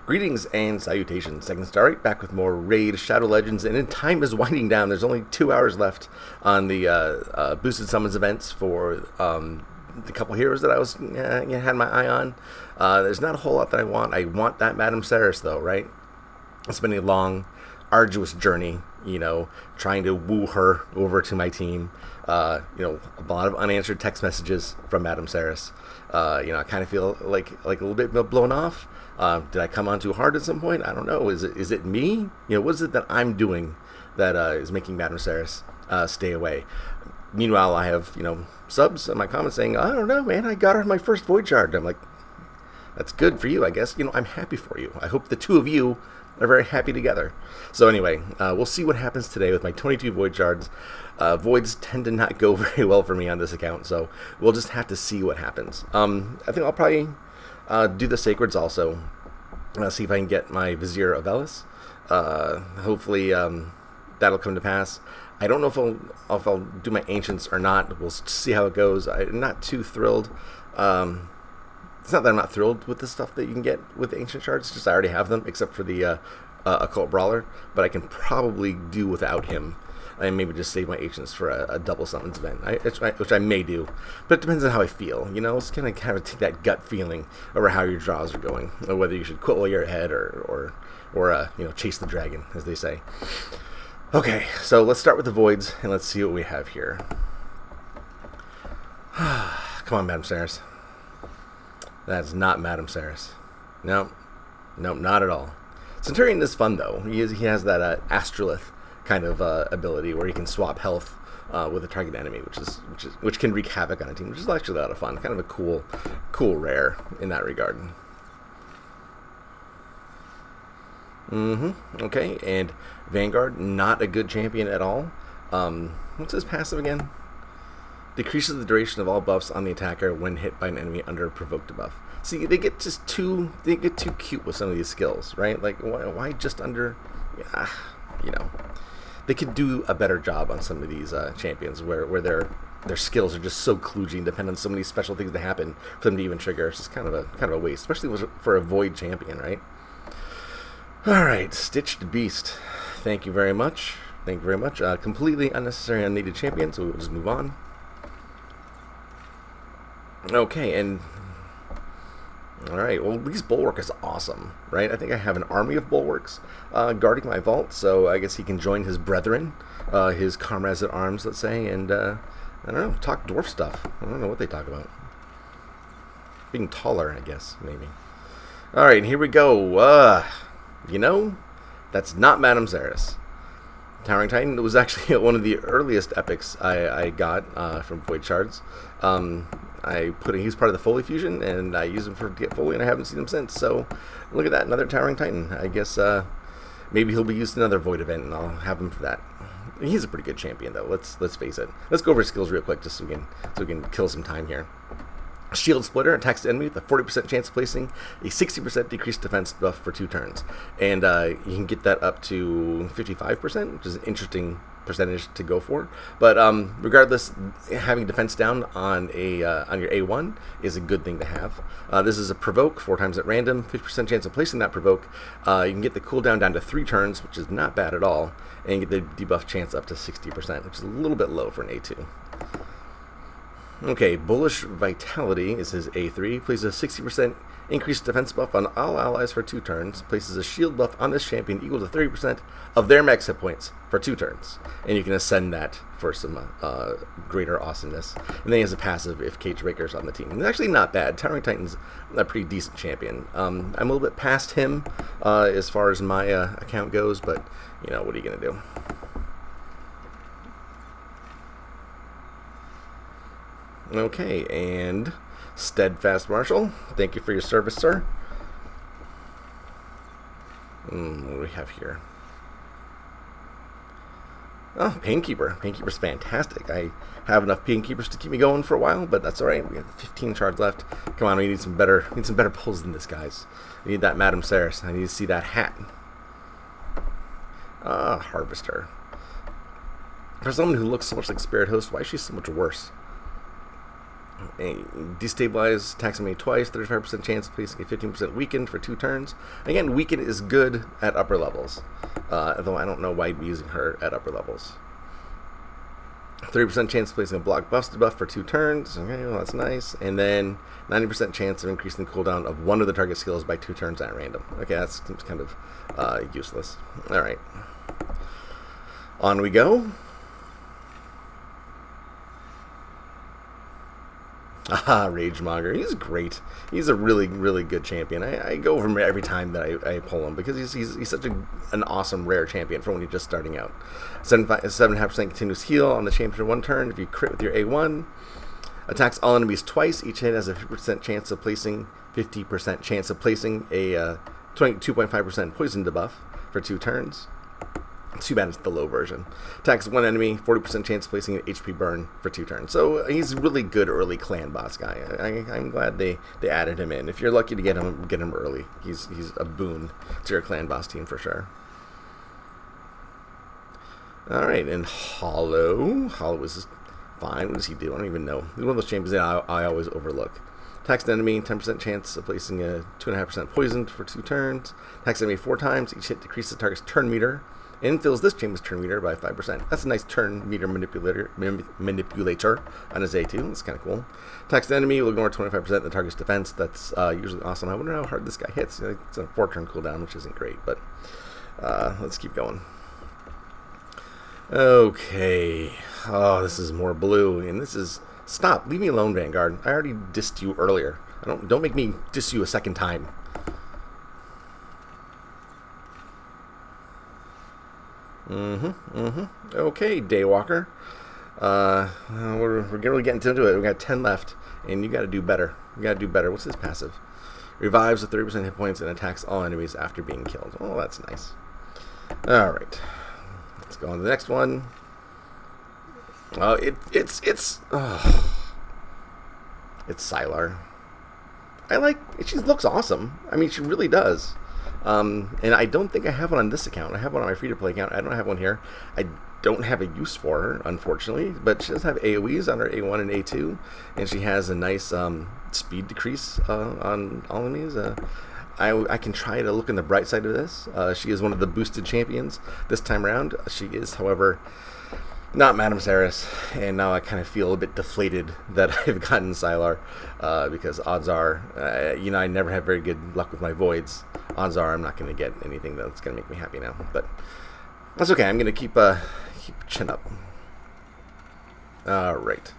Greetings and salutations, Second Star, right back with more Raid Shadow Legends, and time is winding down. There's only 2 hours left on the boosted summons events for the couple heroes that I was had my eye on. There's not a whole lot that I want. I want that Madame Serris though, right? It's been a long, arduous journey, trying to woo her over to my team. A lot of unanswered text messages from Madame Serris. I kind of feel like a little bit blown off. Did I come on too hard at some point? I don't know. Is it me? What is it that I'm doing that is making Madame Serris stay away? Meanwhile, I have subs in my comments saying, I don't know, man. I got her my first Void Shard. I'm like, that's good for you, I guess. I'm happy for you. I hope the two of you are very happy together. So anyway, we'll see what happens today with my 22 Void Shards. Voids tend to not go very well for me on this account, so we'll just have to see what happens. I think I'll probably do the Sacreds also. See if I can get my Vizier of Elis. Hopefully that'll come to pass. I don't know if I'll do my Ancients or not. We'll see how it goes. I'm not too thrilled. It's not that I'm not thrilled with the stuff that you can get with the Ancient Shards, just I already have them, except for the Occult Brawler, but I can probably do without him, and maybe just save my Ancients for a double summons event, which I may do, but it depends on how I feel, it's kind of take that gut feeling over how your draws are going, or whether you should quit while you're ahead, or chase the dragon, as they say. Okay, so let's start with the Voids, and let's see what we have here. Come on, Madame Serris. That's not Madame Serris. Nope, not at all. Centurion is fun though. He has that Astrolith kind of ability where he can swap health with a target enemy, which can wreak havoc on a team, which is actually a lot of fun. Kind of a cool rare in that regard. Okay, and Vanguard, not a good champion at all. What's his passive again? Decreases the duration of all buffs on the attacker when hit by an enemy under a provoked debuff. See, they get too cute with some of these skills, right? Like, why just under? They could do a better job on some of these champions where their skills are just so kludgy and depend on so many special things to happen for them to even trigger. It's just kind of a waste, especially for a Void champion, right? All right, Stitched Beast. Thank you very much. Completely unnecessary, unneeded champion. So we'll just move on. Okay, and alright, well, at least Bulwark is awesome, right? I think I have an army of Bulwarks guarding my vault, so I guess he can join his brethren, his comrades at arms, let's say, and, I don't know, talk dwarf stuff. I don't know what they talk about. Being taller, I guess, maybe. Alright, here we go. That's not Madame Serris. Towering Titan was actually one of the earliest epics I got from Void Shards. He's part of the Foley fusion, and I use him for get Foley, and I haven't seen him since. So, look at that, another Towering Titan. I guess maybe he'll be used in another Void event, and I'll have him for that. He's a pretty good champion, though. Let's face it. Let's go over his skills real quick, just so we can kill some time here. Shield Splitter attacks the enemy with a 40% chance of placing a 60% decreased defense buff for 2 turns, and you can get that up to 55%, which is an interesting percentage to go for. But regardless, having defense down on your A1 is a good thing to have. This is a provoke 4 times at random, 50% chance of placing that provoke. You can get the cooldown down to 3 turns, which is not bad at all, and you get the debuff chance up to 60%, which is a little bit low for an A2. Okay, Bullish Vitality is his A3. Places a 60% increased defense buff on all allies for 2 turns. Places a shield buff on this champion equal to 30% of their max hit points for 2 turns. And you can ascend that for some greater awesomeness. And then he has a passive if Cage Breaker's on the team. And it's actually not bad. Towering Titan's a pretty decent champion. I'm a little bit past him as far as my account goes, but, what are you going to do? Okay, and Steadfast Marshal, thank you for your service, sir. What do we have here? Oh, Painkeeper. Painkeeper's fantastic. I have enough Painkeepers to keep me going for a while, but that's alright. We have 15 shards left. Come on, we need some better pulls than this, guys. We need that Madame Serris. I need to see that hat. Harvester. For someone who looks so much like Spirit Host, why is she so much worse? Destabilize, attacks enemy twice, 35% chance of placing a 15% weakened for 2 turns. Again, weaken is good at upper levels, though I don't know why I'd be using her at upper levels. 30% chance of placing a block debuff for 2 turns. Okay, well, that's nice. And then 90% chance of increasing the cooldown of one of the target skills by 2 turns at random. Okay, that's kind of useless. Alright. On we go. Aha, Ragemonger. He's great. He's a really, really good champion. I go over him every time that I pull him because he's such an awesome rare champion for when you're just starting out. 7.5% continuous heal on the champion for 1 turn. If you crit with your A1, attacks all enemies twice. Each hit has a 50% chance of placing a 2.5% poison debuff for 2 turns. Too bad it's the low version. Attacks 1 enemy, 40% chance of placing an HP burn for 2 turns. So he's a really good early clan boss guy. I'm glad they added him in. If you're lucky to get him early, he's a boon to your clan boss team for sure. Alright, and Hollow. Hollow is fine. What does he do? I don't even know. He's one of those champions that I always overlook. Attacks an enemy, 10% chance of placing a 2.5% poisoned for 2 turns. Attacks enemy 4 times. Each hit decreases the target's turn meter and fills this chamber's turn meter by 5%. That's a nice turn meter manipulator on his A2. That's kind of cool. Attacks the enemy will ignore 25% of the target's defense. That's usually awesome. I wonder how hard this guy hits. It's a 4-turn cooldown, which isn't great, but let's keep going. Okay. Oh, this is more blue, and this is... Stop. Leave me alone, Vanguard. I already dissed you earlier. Don't make me diss you a second time. Okay, Daywalker. We're really getting into it. We got 10 left, and you got to do better. You got to do better. What's his passive? Revives with 30% hit points and attacks all enemies after being killed. Oh, that's nice. All right, let's go on to the next one. It's Sylar. She looks awesome. I mean, she really does. And I don't think I have one on this account. I have one on my free-to-play account. I don't have one here. I don't have a use for her, unfortunately, but she does have AoEs on her A1 and A2, and she has a nice speed decrease on all enemies. I can try to look on the bright side of this. She is one of the boosted champions this time around. She is, however, not Madame Serris, and now I kind of feel a bit deflated that I've gotten Sylar, because odds are, I never have very good luck with my voids. Odds are I'm not going to get anything that's going to make me happy now, but that's okay. I'm going to keep chin up. All right,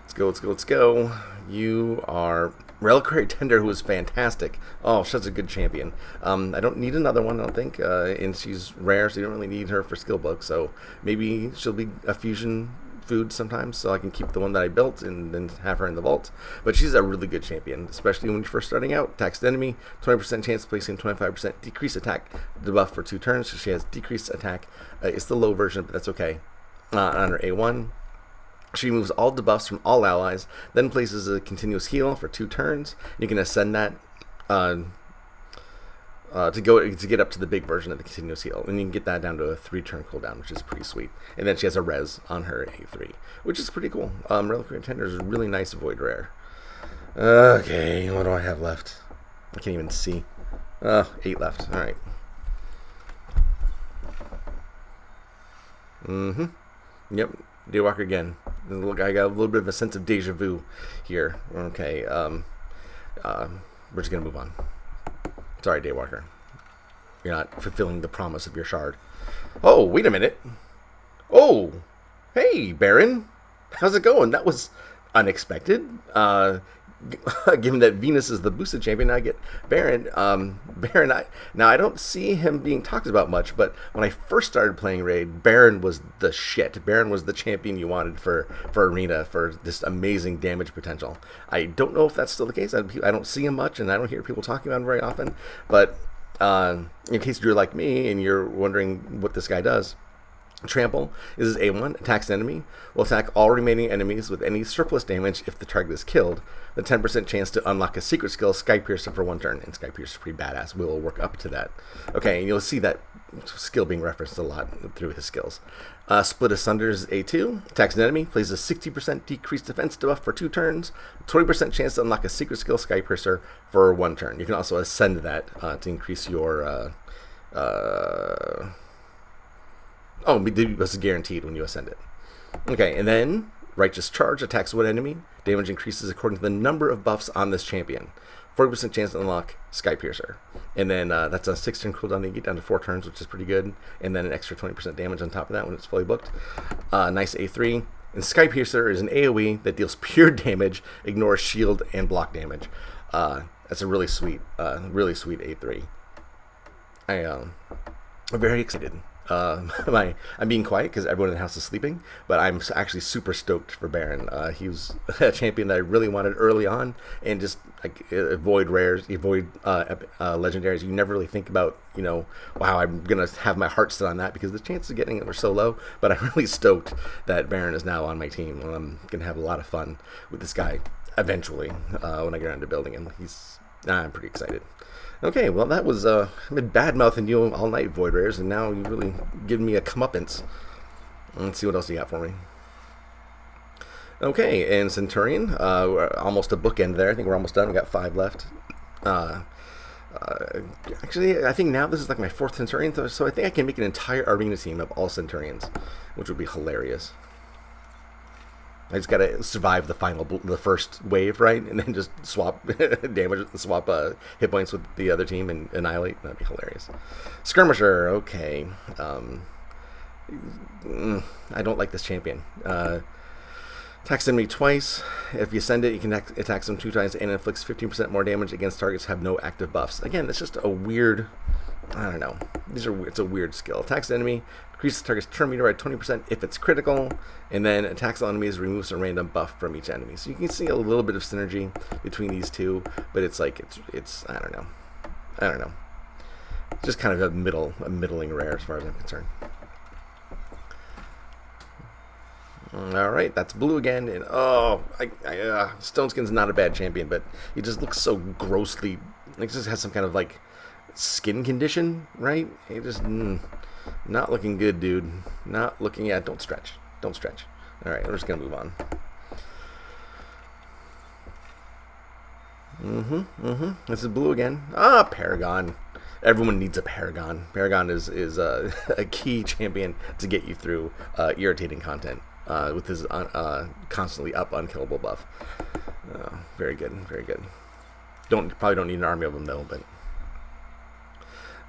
let's go. You are Reliquary Tender, who is fantastic. Oh, such a good champion. I don't need another one, I don't think, and she's rare, so you don't really need her for skill book, so maybe she'll be a fusion food sometimes, so I can keep the one that I built and then have her in the vault. But she's a really good champion, especially when you're first starting out. Attacks the enemy, 20% chance of placing 25% decreased attack debuff for 2 turns, so she has decreased attack. It's the low version, but that's okay. On her A1, she removes all debuffs from all allies, then places a continuous heal for 2 turns. You can ascend that to get up to the big version of the continuous heal, and you can get that down to a 3-turn cooldown, which is pretty sweet. And then she has a res on her A3, which is pretty cool. Reliquary Tender is a really nice void rare. Okay, what do I have left? I can't even see. 8 left. All right. Yep. Daywalker again. I got a little bit of a sense of deja vu here. Okay. We're just gonna move on. Sorry, Daywalker. You're not fulfilling the promise of your shard. Oh, wait a minute. Oh, hey, Baron. How's it going? That was unexpected. Given that Venus is the boosted champion, I get Baron. Now I don't see him being talked about much, but when I first started playing Raid, Baron was the shit. Baron was the champion you wanted for Arena, for this amazing damage potential. I don't know if that's still the case. I don't see him much, and I don't hear people talking about him very often. But in case you're like me and you're wondering what this guy does, Trample is A1, attacks an enemy, will attack all remaining enemies with any surplus damage if the target is killed. The 10% chance to unlock a secret skill, Sky Piercer, for 1 turn. And Sky Piercer is pretty badass. We'll work up to that. Okay, and you'll see that skill being referenced a lot through his skills. Split Asunder is A2, attacks an enemy, plays a 60% decreased defense debuff for 2 turns, 20% chance to unlock a secret skill, Sky Piercer, for 1 turn. You can also ascend that to increase your... this is guaranteed when you ascend it. Okay, and then Righteous Charge attacks one enemy. Damage increases according to the number of buffs on this champion. 40% chance to unlock Sky Piercer. And then that's a 6-turn cooldown. You get down to 4 turns, which is pretty good. And then an extra 20% damage on top of that when it's fully booked. Nice A3. And Sky Piercer is an AoE that deals pure damage, ignores shield and block damage. That's a really sweet A3. I'm very excited. I'm being quiet because everyone in the house is sleeping, but I'm actually super stoked for Baron. He was a champion that I really wanted early on, and just like avoid rares, avoid legendaries. You never really think about, wow, I'm gonna have my heart set on that because the chances of getting it were so low. But I'm really stoked that Baron is now on my team. I'm gonna have a lot of fun with this guy eventually when I get around to building him. I'm pretty excited. Okay, well, that was I've been bad-mouthing you all night, Void Rares, and now you've really given me a comeuppance. Let's see what else you got for me. Okay, and Centurion, we're almost a bookend there. I think we're almost done. We got 5 left. Actually, I think now this is like my 4th Centurion, so I think I can make an entire arena team of all Centurions, which would be hilarious. I just gotta survive the first wave, right? And then just swap damage, swap hit points with the other team and annihilate. That'd be hilarious. Skirmisher, okay. I don't like this champion. Attacks enemy twice. If you send it, you can attack them 2 times and inflicts 15% more damage against targets have no active buffs. Again, it's just a weird... I don't know. It's a weird skill. Attacks the enemy, increases the target's turn meter by 20% if it's critical, and then attacks all enemies, removes a random buff from each enemy. So you can see a little bit of synergy between these two, but it's like it's I don't know. Just kind of a middling rare as far as I'm concerned. All right, that's blue again, and Stoneskin's not a bad champion, but he just looks so grossly. He just has some kind of like skin condition, right? He just not looking good, dude. Not looking. Yeah, don't stretch. All right, we're just gonna move on. This is blue again. Paragon. Everyone needs a Paragon. Paragon is a key champion to get you through irritating content with his constantly up unkillable buff. Very good. Probably don't need an army of them though, but.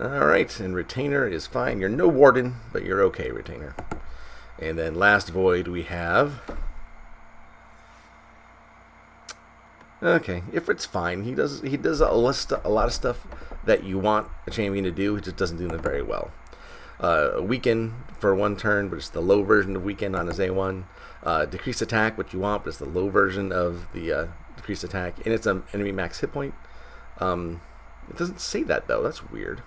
Alright, and Retainer is fine. You're no Warden, but you're okay, Retainer. And then last Void we have... Okay, Ifrit's fine. He does a lot of stuff that you want a champion to do. He just doesn't do them very well. Weaken for 1 turn, but it's the low version of Weaken on his A1. Decrease attack, what you want, but it's the low version of the decrease attack. And it's an enemy max hit point. It doesn't say that, though. That's weird.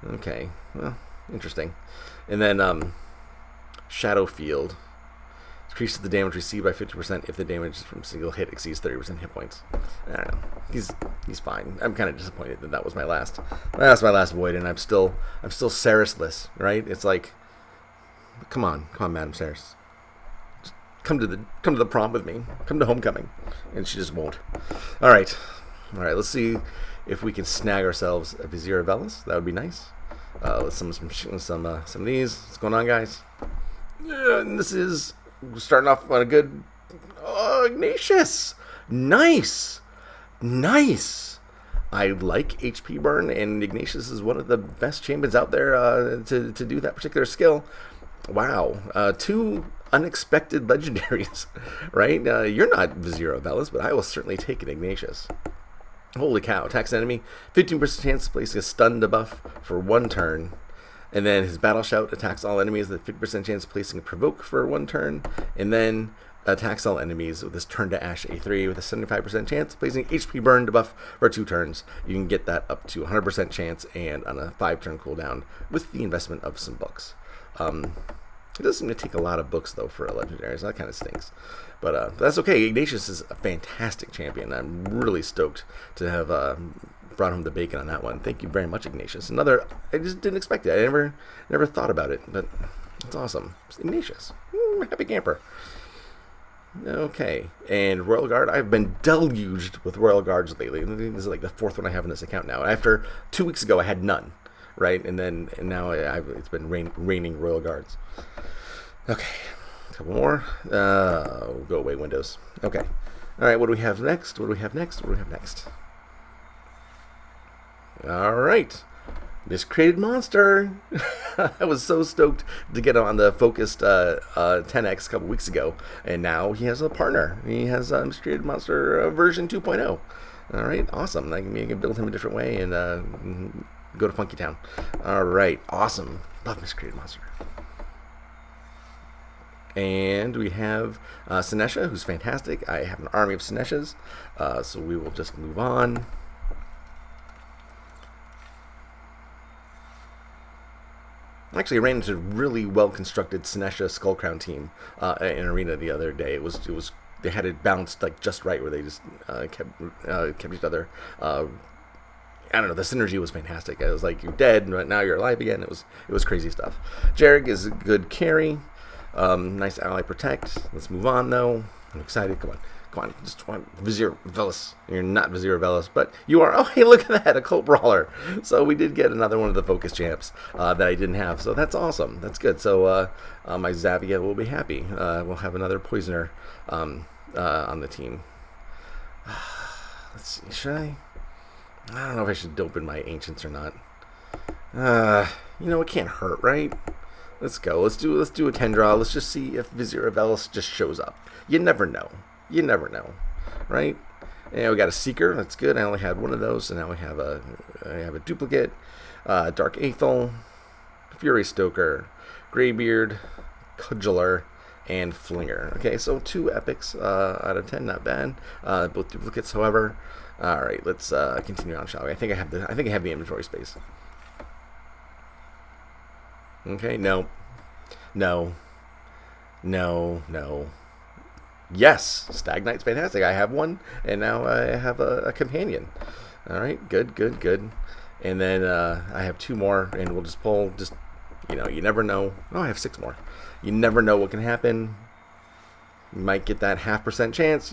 Okay, well, interesting. And then Shadow Field decreases the damage received by 50% if the damage from a single hit exceeds 30% hit points. I don't know. He's fine. I'm kind of disappointed that was my last Void, and I'm still Serris-less, right? It's like, come on, Madame Serris. Just come to the prom with me. Come to homecoming, and she just won't. All right. Let's see if we can snag ourselves a Vizier Velis. That would be nice. Let's some of these. What's going on, guys? And this is starting off on a good. Ignatius, nice. I like HP burn, and Ignatius is one of the best champions out there to do that particular skill. Wow, 2 unexpected legendaries, right? You're not Vizier Velis, but I will certainly take an Ignatius. Holy cow. Attacks enemy, 15% chance to place a stun debuff for 1 turn. And then his Battle Shout attacks all enemies with a 50% chance of placing a Provoke for 1 turn. And then attacks all enemies with his Turn to Ash A3 with a 75% chance of placing HP burn debuff for 2 turns. You can get that up to 100% chance and on a 5-turn cooldown with the investment of some books. It does seem to take a lot of books, though, for a legendary, so that kind of stinks. But that's okay. Ignatius is a fantastic champion. I'm really stoked to have brought home the bacon on that one. Thank you very much, Ignatius. Another, I just didn't expect it. I never thought about it, but it's awesome. It's Ignatius. Happy camper. Okay, and Royal Guard. I've been deluged with Royal Guards lately. This is like the fourth one I have in this account now. After 2 weeks ago, I had none, right? And now it's been raining Royal Guards. Okay, a couple more. Go away, Windows. Okay, all right. What do we have next? What do we have next? What do we have next? All right. Miscreated Monster. I was so stoked to get on the focused 10X a couple weeks ago, and now he has a partner. He has Miscreated Monster version 2.0. All right, awesome. I can build him a different way and go to Funky Town. All right, awesome. Love Miscreated Monster. And we have Sinesha, who's fantastic. I have an army of Sineshas, so we will just move on. Actually, I ran into a really well-constructed Sinesha Skullcrown team in Arena the other day. It was they had it balanced like just right, where they just kept each other. I don't know. The synergy was fantastic. I was like, "You're dead, but now you're alive again." It was crazy stuff. Jarrig is a good carry. Nice ally protect. Let's move on though. I'm excited. Come on. Just Vizier Velis. You're not Vizier Velis, but you are. Oh, hey, look at that, a Cult Brawler. So we did get another one of the focus champs that I didn't have. So that's awesome. That's good. So my Zavia will be happy. We'll have another Poisoner on the team. Let's see. Should I? I don't know if I should open my Ancients or not. It can't hurt, right? Let's go. Let's do a 10 draw. Let's just see if Vizier Velis just shows up. You never know. You never know, right? And we got a Seeker. That's good. I only had one of those, so now I have a duplicate. Dark Aethel, Fury Stoker, Greybeard, Cudgeler, and Flinger. Okay, so 2 epics out of 10, not bad. Both duplicates, however. All right, let's continue on, shall we? I think I have the inventory space. Okay, no. Yes, Stag Knight's fantastic. I have one, and now I have a companion. All right, good. And then I have 2 more, and we'll just pull. You never know. Oh, I have 6 more. You never know what can happen. You might get that 0.5% chance.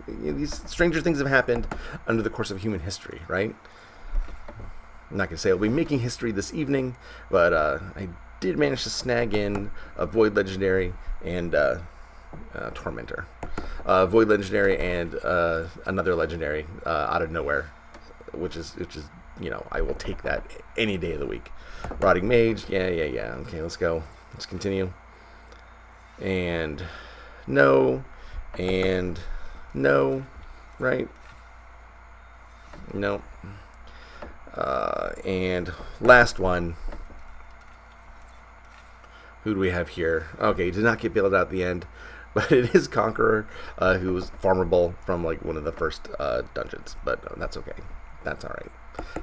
These stranger things have happened under the course of human history, right? I'm not gonna say I'll be making history this evening, but I did manage to snag in a Void Legendary and Tormentor, Void Legendary and another Legendary out of nowhere, which is I will take that any day of the week. Rotting Mage, yeah. Okay, let's go. Let's continue. And no, right? No. And last one. Who do we have here? Okay, did not get bailed out at the end, but it is Conqueror, who was farmable from like one of the first dungeons. But that's okay. That's all right.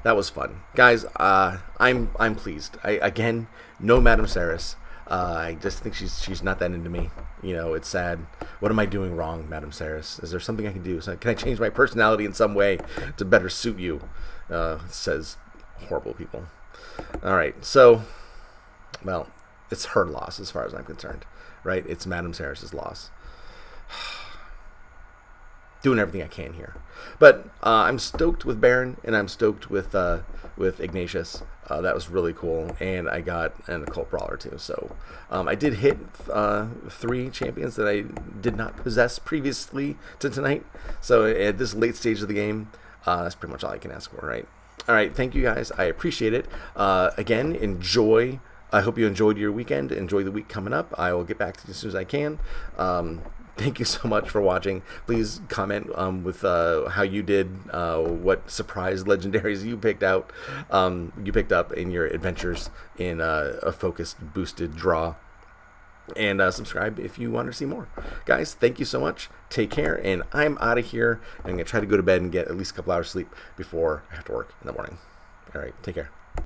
That was fun, guys. I'm pleased. Again, no Madame Serris. I just think she's not that into me. It's sad. What am I doing wrong, Madame Serris? Is there something I can do? Can I change my personality in some way to better suit you? Says horrible people. All right, so, well, it's her loss as far as I'm concerned, right? It's Madame Serris's loss. Doing everything I can here, but I'm stoked with Baron, and I'm stoked with Ignatius. That was really cool, and I got an Occult Brawler too. So I did hit 3 champions that I did not possess previously to tonight. So at this late stage of the game, that's pretty much all I can ask for, right? All right, thank you guys. I appreciate it. Again, enjoy. I hope you enjoyed your weekend. Enjoy the week coming up. I will get back to you as soon as I can. Thank you so much for watching. Please comment with how you did, what surprise legendaries you picked up in your adventures in a focused boosted draw, and subscribe if you want to see more. Guys, thank you so much. Take care, and I'm out of here. I'm gonna try to go to bed and get at least a couple hours sleep before I have to work in the morning. All right, take care.